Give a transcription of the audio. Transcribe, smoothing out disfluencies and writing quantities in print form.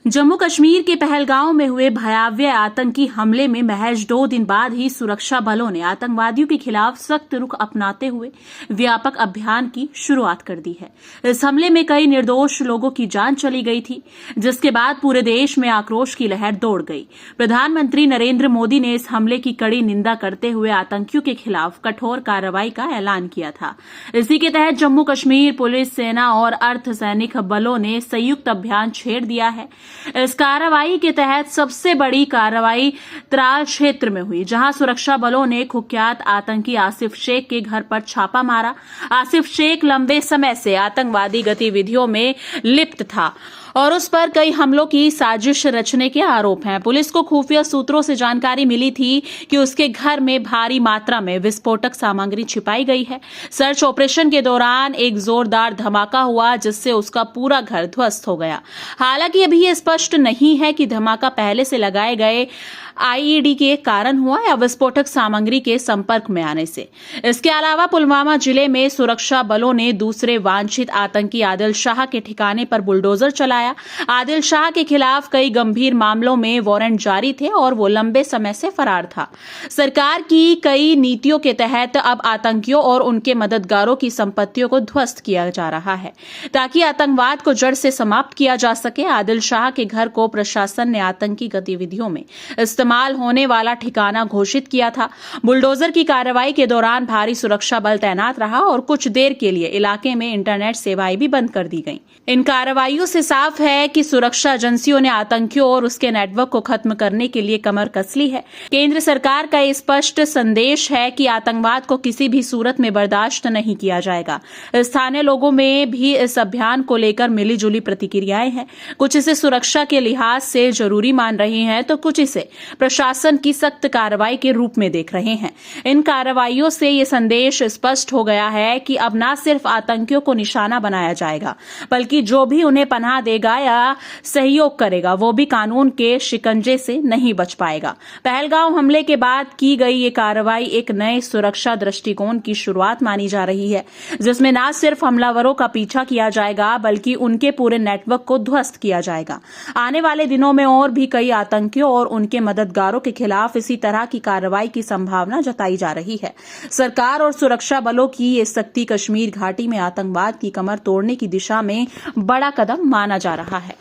जम्मू कश्मीर के पहलगांव में हुए भयावह आतंकी हमले में महज 2 दिन बाद ही सुरक्षा बलों ने आतंकवादियों के खिलाफ सख्त रुख अपनाते हुए व्यापक अभियान की शुरुआत कर दी है। इस हमले में कई निर्दोष लोगों की जान चली गई थी, जिसके बाद पूरे देश में आक्रोश की लहर दौड़ गई। प्रधानमंत्री नरेंद्र मोदी ने इस हमले की कड़ी निंदा करते हुए आतंकियों के खिलाफ कठोर कार्रवाई का ऐलान किया था। इसी के तहत जम्मू कश्मीर पुलिस, सेना और अर्धसैनिक बलों ने संयुक्त अभियान छेड़ दिया है। इस कार्रवाई के तहत सबसे बड़ी कार्रवाई त्राल क्षेत्र में हुई, जहां सुरक्षा बलों ने कुख्यात आतंकी आसिफ शेख के घर पर छापा मारा। आसिफ शेख लंबे समय से आतंकवादी गतिविधियों में लिप्त था और उस पर कई हमलों की साजिश रचने के आरोप हैं। पुलिस को खुफिया सूत्रों से जानकारी मिली थी कि उसके घर में भारी मात्रा में विस्फोटक सामग्री छिपाई गई है। सर्च ऑपरेशन के दौरान एक जोरदार धमाका हुआ, जिससे उसका पूरा घर ध्वस्त हो गया। हालांकि अभी यह स्पष्ट नहीं है कि धमाका पहले से लगाए गए आईईडी के कारण हुआ या विस्फोटक सामग्री के संपर्क में आने से। इसके अलावा पुलवामा जिले में सुरक्षा बलों ने दूसरे वांछित आतंकी आदिल शाह के ठिकाने पर बुलडोजर चलाया। आदिल शाह के खिलाफ कई गंभीर मामलों में वारंट जारी थे और वो लंबे समय से फरार था। सरकार की कई नीतियों के तहत अब आतंकियों और उनके मददगारों की संपत्तियों को ध्वस्त किया जा रहा है, ताकि आतंकवाद को जड़ से समाप्त किया जा सके। आदिल शाह के घर को प्रशासन ने आतंकी गतिविधियों में इस्तेमाल होने वाला ठिकाना घोषित किया था। बुलडोजर की कार्रवाई के दौरान भारी सुरक्षा बल तैनात रहा और कुछ देर के लिए इलाके में इंटरनेट सेवाएं भी बंद कर दी गईं। इन कार्रवाइयों से साफ है कि सुरक्षा एजेंसियों ने आतंकियों और उसके नेटवर्क को खत्म करने के लिए कमर कस ली है। केंद्र सरकार का स्पष्ट संदेश है कि आतंकवाद को किसी भी सूरत में बर्दाश्त नहीं किया जाएगा। स्थानीय लोगों में भी इस अभियान को लेकर मिलीजुली प्रतिक्रियाएं हैं। कुछ इसे सुरक्षा के लिहाज से जरूरी मान रहे हैं, तो कुछ इसे प्रशासन की सख्त कार्रवाई के रूप में देख रहे हैं। इन कार्रवाइयों से ये संदेश स्पष्ट हो गया है कि अब न सिर्फ आतंकियों को निशाना बनाया जाएगा, बल्कि जो भी उन्हें पनाह देगा या सहयोग करेगा, वो भी कानून के शिकंजे से नहीं बच पाएगा। पहलगांव हमले के बाद की गई ये कार्रवाई एक नए सुरक्षा दृष्टिकोण की शुरुआत मानी जा रही है, जिसमें न सिर्फ हमलावरों का पीछा किया जाएगा, बल्कि उनके पूरे नेटवर्क को ध्वस्त किया जाएगा। आने वाले दिनों में और भी कई आतंकियों और उनके मददगारों के खिलाफ इसी तरह की कार्रवाई की संभावना जताई जा रही है। सरकार और सुरक्षा बलों की ये सख्ती कश्मीर घाटी में आतंकवाद की कमर तोड़ने की दिशा में बड़ा कदम माना जा रहा है।